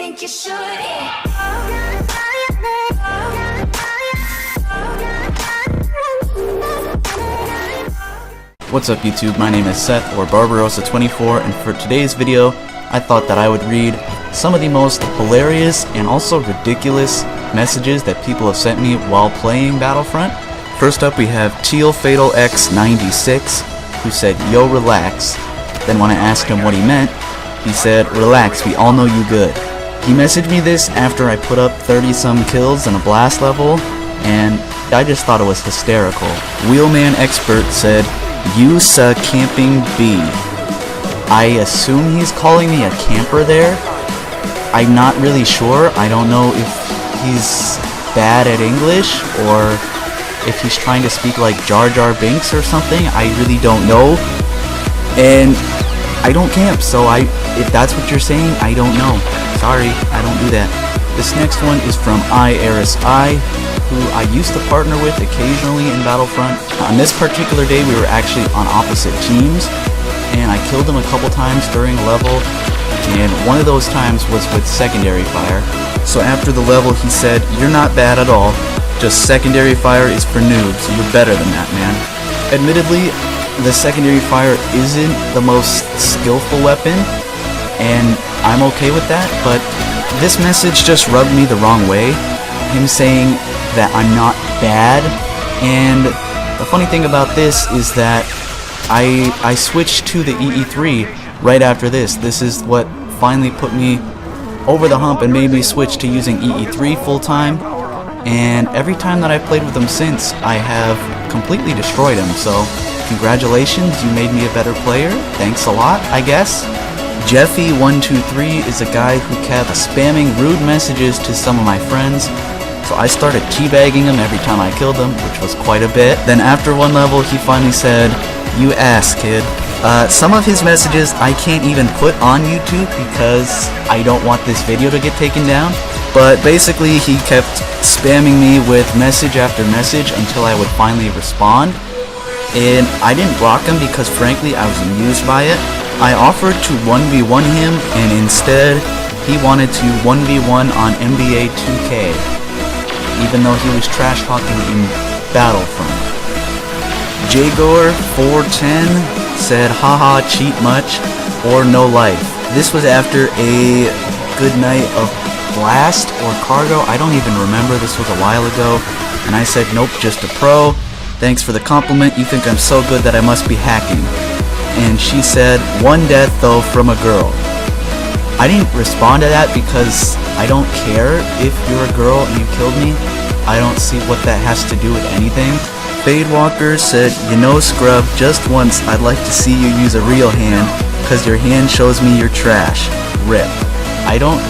think you should. What's up YouTube, my name is Seth or Barbarossa24, and for today's video I thought that I would read some of the most hilarious and also ridiculous messages that people have sent me while playing Battlefront. First up we have Teal Fatal X 96 who said, "Yo, relax." Then when I asked him what he meant, he said, "Relax, we all know you good." He messaged me this after I put up 30 some kills in a blast level, and I just thought it was hysterical. Wheelman Expert said, "You suck camping B." I assume he's calling me a camper there. I'm not really sure. I don't know if he's bad at English or if he's trying to speak like Jar Jar Binks or something. I really don't know. And I don't camp, so if that's what you're saying, I don't know. Sorry, I don't do that. This next one is from IArisI, who I used to partner with occasionally in Battlefront. On this particular day, we were actually on opposite teams, and I killed him a couple times during a level, and one of those times was with secondary fire. So after the level, he said, "You're not bad at all, just secondary fire is for noobs, you're better than that, man." Admittedly, the secondary fire isn't the most skillful weapon, and I'm okay with that, but this message just rubbed me the wrong way. Him saying that I'm not bad, and the funny thing about this is that I switched to the EE3 right after this. This is what finally put me over the hump and made me switch to using EE3 full time, and every time that I've played with him since, I have completely destroyed him, so congratulations, you made me a better player. Thanks a lot, I guess. Jeffy123 is a guy who kept spamming rude messages to some of my friends, so I started teabagging him every time I killed him, which was quite a bit. Then after one level, he finally said, "You ass, kid." Some of his messages I can't even put on YouTube because I don't want this video to get taken down. But basically, he kept spamming me with message after message until I would finally respond. And I didn't block him because frankly I was amused by it. I offered to 1v1 him, and instead he wanted to 1v1 on NBA 2K, even though he was trash talking in Battlefront. Jagor410 said, "Haha, cheat much or no life." This was after a good night of Blast or Cargo, I don't even remember, this was a while ago, and I said, "Nope, just a pro. Thanks for the compliment, you think I'm so good that I must be hacking." And she said, "One death though from a girl." I didn't respond to that because I don't care if you're a girl and you killed me. I don't see what that has to do with anything. Fadewalker said, "You know, scrub, just once I'd like to see you use a real hand, cause your hand shows me you're trash. RIP." I don't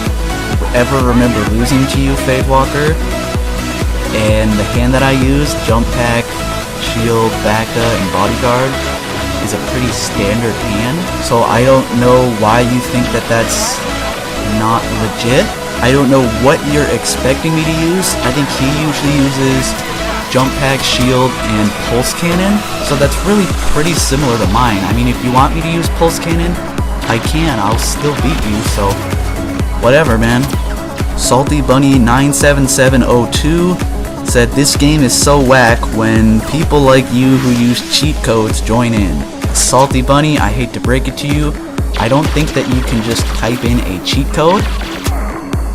ever remember losing to you, Fadewalker. And the hand that I use, Jump Pack, Shield, Bacca, and Bodyguard, is a pretty standard hand. So I don't know why you think that that's not legit. I don't know what you're expecting me to use. I think he usually uses Jump Pack, Shield, and Pulse Cannon. So that's really pretty similar to mine. I mean, if you want me to use Pulse Cannon, I can. I'll still beat you, so whatever, man. Salty Bunny 97702 said, "This game is so whack when people like you who use cheat codes join in." Salty Bunny, I hate to break it to you, I don't think that you can just type in a cheat code.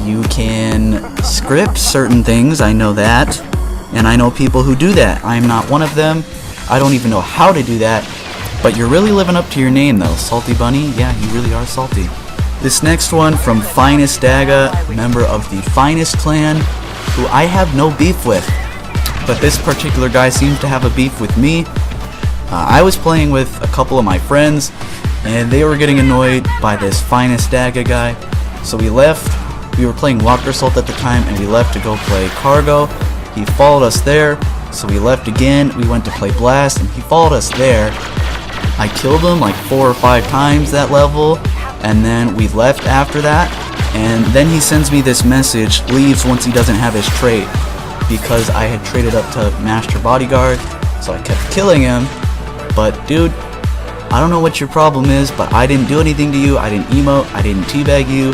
You can script certain things, I know that, and I know people who do that. I'm not one of them. I don't even know how to do that, but you're really living up to your name though, Salty Bunny. Yeah, you really are salty. This next one from Finest Daga, member of the Finest clan, who I have no beef with, but this particular guy seems to have a beef with me. I was playing with a couple of my friends, and they were getting annoyed by this Finest Daga guy, so we left. We were playing Walker Assault at the time, and we left to go play Cargo. He followed us there, so we left again. We went to play Blast, and he followed us there. I killed him like 4 or 5 times that level, and then we left after that. And then he sends me this message, leaves once he doesn't have his trait, because I had traded up to Master Bodyguard, so I kept killing him. But dude, I don't know what your problem is, but I didn't do anything to you, I didn't emote, I didn't teabag you.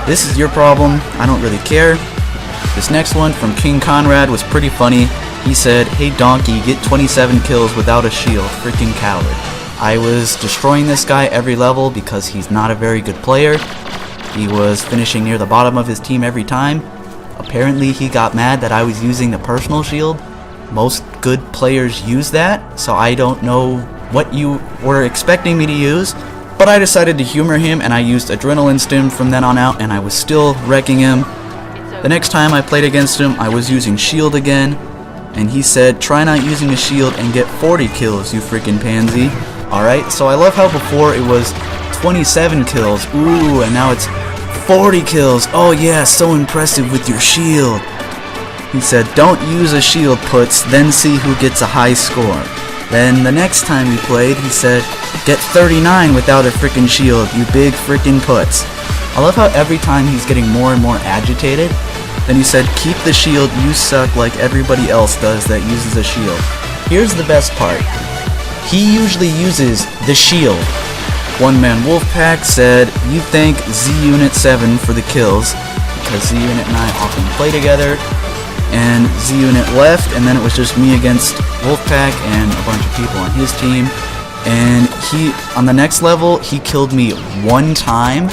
This is your problem, I don't really care. This next one from King Conrad was pretty funny. He said, "Hey donkey, get 27 kills without a shield, freaking coward." I was destroying this guy every level because he's not a very good player. He was finishing near the bottom of his team every time. Apparently he got mad that I was using the personal shield. Most good players use that, so I don't know what you were expecting me to use. But I decided to humor him and I used Adrenaline Stim from then on out and I was still wrecking him. The next time I played against him, I was using shield again. And he said, "Try not using a shield and get 40 kills, you freaking pansy." Alright, so I love how before it was 27 kills. Ooh, and now it's 40 kills. Oh yeah, so impressive with your shield. He said, "Don't use a shield, puts, then see who gets a high score." Then the next time we played, he said, "Get 39 without a freaking shield, you big freaking puts." I love how every time he's getting more and more agitated. Then he said, "Keep the shield, you suck like everybody else does that uses a shield." Here's the best part. He usually uses the shield. One Man Wolfpack said, "You thank Z-Unit 7 for the kills," because Z-Unit and I often play together. And Z-Unit left, and then it was just me against Wolfpack and a bunch of people on his team. And on the next level, he killed me one time.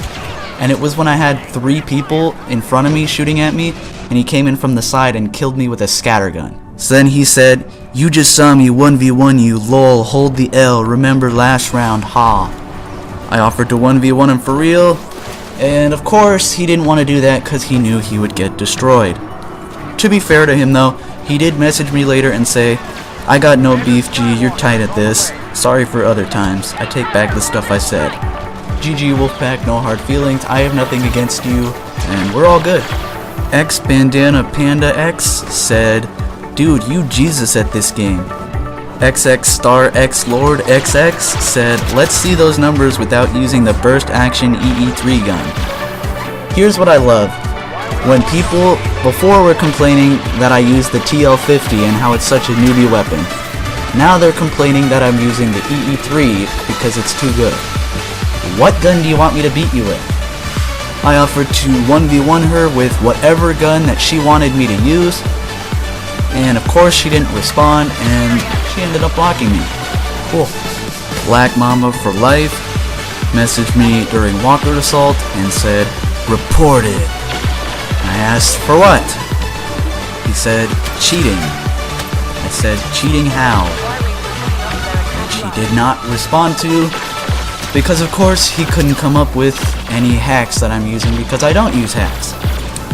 And it was when I had 3 people in front of me shooting at me, and he came in from the side and killed me with a scattergun. So then he said, "You just saw me 1v1 you, lol, hold the L, remember last round, ha." I offered to 1v1 him for real, and of course he didn't want to do that because he knew he would get destroyed. To be fair to him though, he did message me later and say, "I got no beef, G, you're tight at this. Sorry for other times, I take back the stuff I said. GG Wolfpack, no hard feelings, I have nothing against you, and we're all good." X Bandana Panda X said, "Dude, you Jesus at this game." XX Star X Lord XX said, "Let's see those numbers without using the burst action EE3 gun." Here's what I love. When people before were complaining that I used the TL50 and how it's such a newbie weapon, now they're complaining that I'm using the EE3 because it's too good. What gun do you want me to beat you with? I offered to 1v1 her with whatever gun that she wanted me to use, and of course she didn't respond and she ended up blocking me. Cool. Black Mama for life messaged me during Walker Assault and said, "Report it." I asked, "For what?" He said, "Cheating." I said, "Cheating how?" Which he did not respond to, because of course he couldn't come up with any hacks that I'm using because I don't use hacks.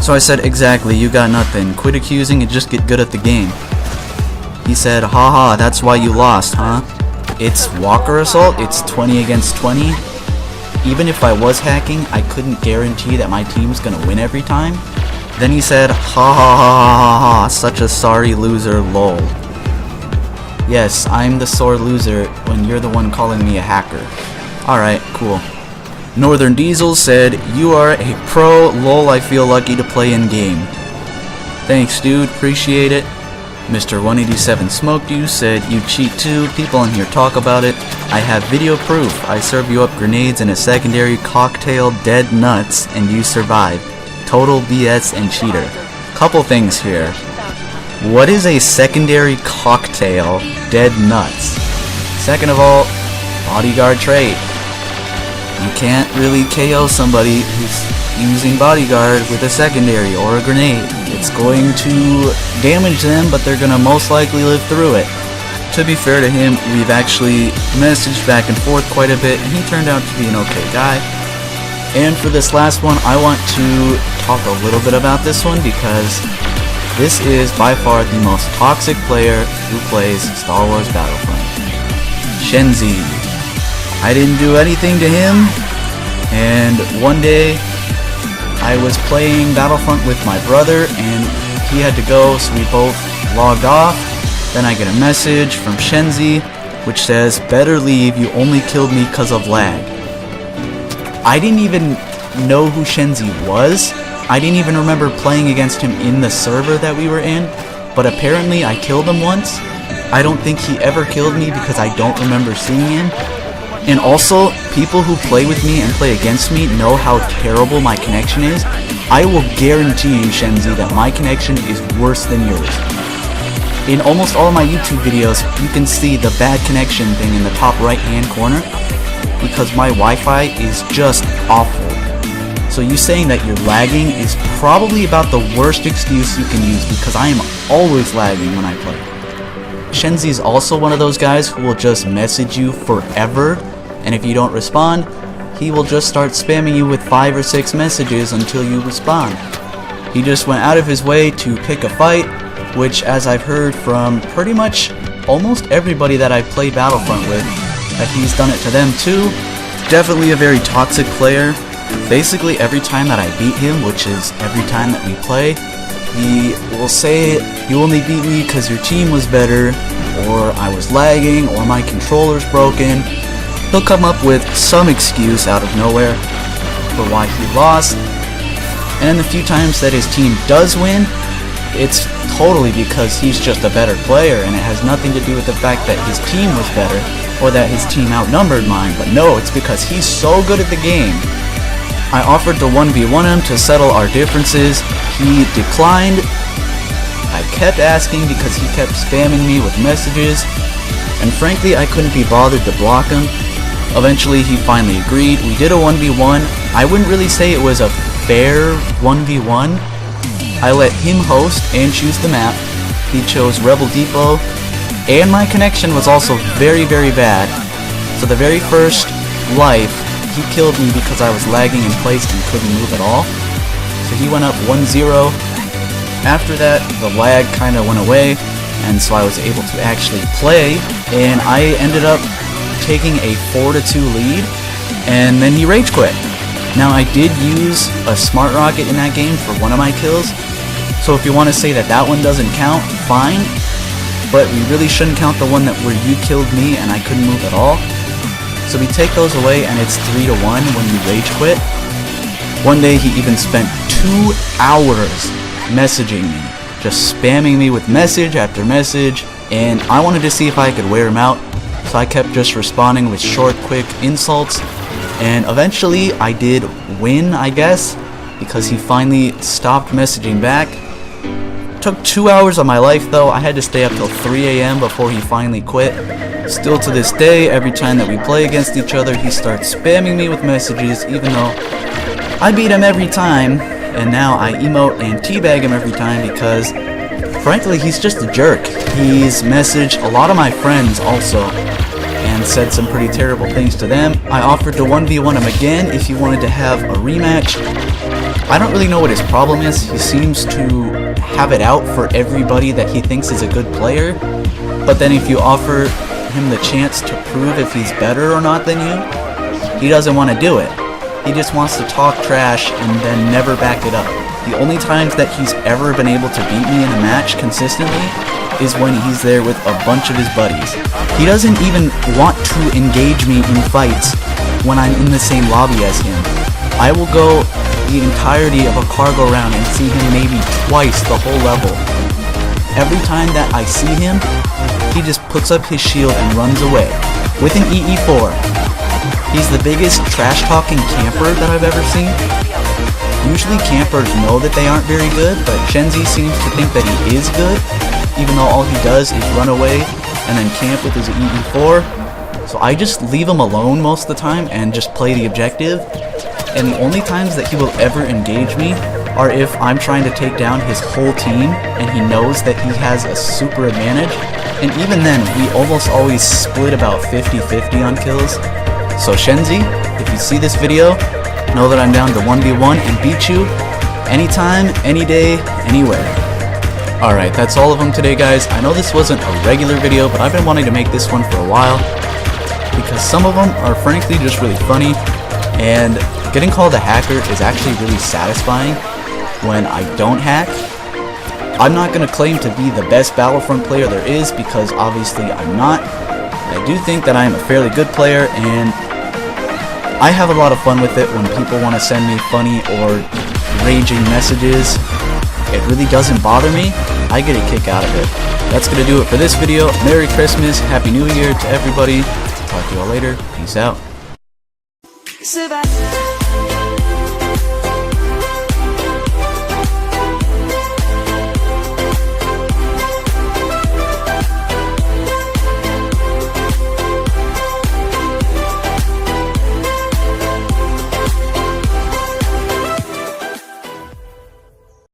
So I said, "Exactly, you got nothing. Quit accusing and just get good at the game." He said, "Haha, that's why you lost, huh? It's Walker Assault, it's 20 against 20. Even if I was hacking, I couldn't guarantee that my team's gonna win every time." Then he said, "Ha ha ha ha ha ha, such a sorry loser, lol." Yes, I'm the sore loser when you're the one calling me a hacker. Alright, cool. Northern Diesel said, "You are a pro, lol, I feel lucky to play in game." Thanks dude, appreciate it. Mr. 187 Smoked You said, "You cheat too, people in here talk about it. I have video proof. I serve you up grenades in a secondary cocktail dead nuts and you survive. Total BS and cheater." Couple things here. What is a secondary cocktail dead nuts? Second of all, bodyguard trait. You can't really KO somebody who's using bodyguard with a secondary or a grenade. It's going to damage them, but they're gonna most likely live through it. To be fair to him, we've actually messaged back and forth quite a bit, and he turned out to be an okay guy. And for this last one, I want to talk a little bit about this one because this is by far the most toxic player who plays Star Wars Battlefront. Shenzi. I didn't do anything to him, and one day I was playing Battlefront with my brother and he had to go, so we both logged off. Then I get a message from Shenzi which says, "Better leave, you only killed me cause of lag." I didn't even know who Shenzi was. I didn't even remember playing against him in the server that we were in, but apparently I killed him once. I don't think he ever killed me because I don't remember seeing him. And also, people who play with me and play against me know how terrible my connection is. I will guarantee you, Shenzi, that my connection is worse than yours. In almost all of my YouTube videos, you can see the bad connection thing in the top right hand corner, because my Wi-Fi is just awful. So you saying that you're lagging is probably about the worst excuse you can use, because I am always lagging when I play. Shenzi is also one of those guys who will just message you forever, and if you don't respond, he will just start spamming you with 5 or 6 messages until you respond. He just went out of his way to pick a fight, which, as I've heard from pretty much almost everybody that I've played Battlefront with, that he's done it to them too. Definitely a very toxic player. Basically every time that I beat him, which is every time that we play, he will say, "You only beat me because your team was better," or "I was lagging," or "My controller's broken." He'll come up with some excuse out of nowhere for why he lost. And the few times that his team does win, it's totally because he's just a better player, and it has nothing to do with the fact that his team was better or that his team outnumbered mine. But no, it's because he's so good at the game. I offered to 1v1 him to settle our differences. He declined. I kept asking because he kept spamming me with messages, and frankly I couldn't be bothered to block him. Eventually he finally agreed. We did a 1v1. I wouldn't really say it was a fair 1v1. I let him host and choose the map. He chose Rebel Depot, and my connection was also very, very bad. So the very first life, he killed me because I was lagging in place and couldn't move at all. So he went up 1-0. After that, the lag kind of went away, and so I was able to actually play, and I ended up taking a 4-2 lead, and then he rage quit. Now I did use a smart rocket in that game for one of my kills, so if you want to say that that one doesn't count, fine, but we really shouldn't count the one where you killed me and I couldn't move at all. So we take those away, and it's 3-1 when you rage quit. One day he even spent 2 hours messaging me, just spamming me with message after message, and I wanted to see if I could wear him out. So I kept just responding with short, quick insults, and eventually I did win, I guess, because he finally stopped messaging back. Took 2 hours of my life though. I had to stay up till 3 AM before he finally quit. Still to this day, every time that we play against each other, he starts spamming me with messages, even though I beat him every time, and now I emote and teabag him every time because, frankly, he's just a jerk. He's messaged a lot of my friends also, and said some pretty terrible things to them. I offered to 1v1 him again if he wanted to have a rematch. I don't really know what his problem is. He seems to have it out for everybody that he thinks is a good player, but then if you offer him the chance to prove if he's better or not than you, he doesn't want to do it. He just wants to talk trash and then never back it up. The only times that he's ever been able to beat me in a match consistently is when he's there with a bunch of his buddies. He doesn't even want to engage me in fights when I'm in the same lobby as him. I will go the entirety of a cargo round and see him maybe twice the whole level. Every time that I see him, he just puts up his shield and runs away with an EE4. He's the biggest trash-talking camper that I've ever seen. Usually campers know that they aren't very good, but Shenzi seems to think that he is good, even though all he does is run away and then camp with his EE4. So I just leave him alone most of the time and just play the objective. And the only times that he will ever engage me are if I'm trying to take down his whole team and he knows that he has a super advantage. And even then, we almost always split about 50-50 on kills. So Shenzi, if you see this video, know that I'm down to 1v1 and beat you anytime, any day, anywhere. Alright, that's all of them today, guys. I know this wasn't a regular video, but I've been wanting to make this one for a while because some of them are frankly just really funny, and getting called a hacker is actually really satisfying when I don't hack. I'm not going to claim to be the best Battlefront player there is because obviously I'm not. I do think that I am a fairly good player, and I have a lot of fun with it when people want to send me funny or raging messages. It really doesn't bother me. I get a kick out of it. That's going to do it for this video. Merry Christmas, Happy New Year to everybody. talk to y'all later. Peace out. Survive.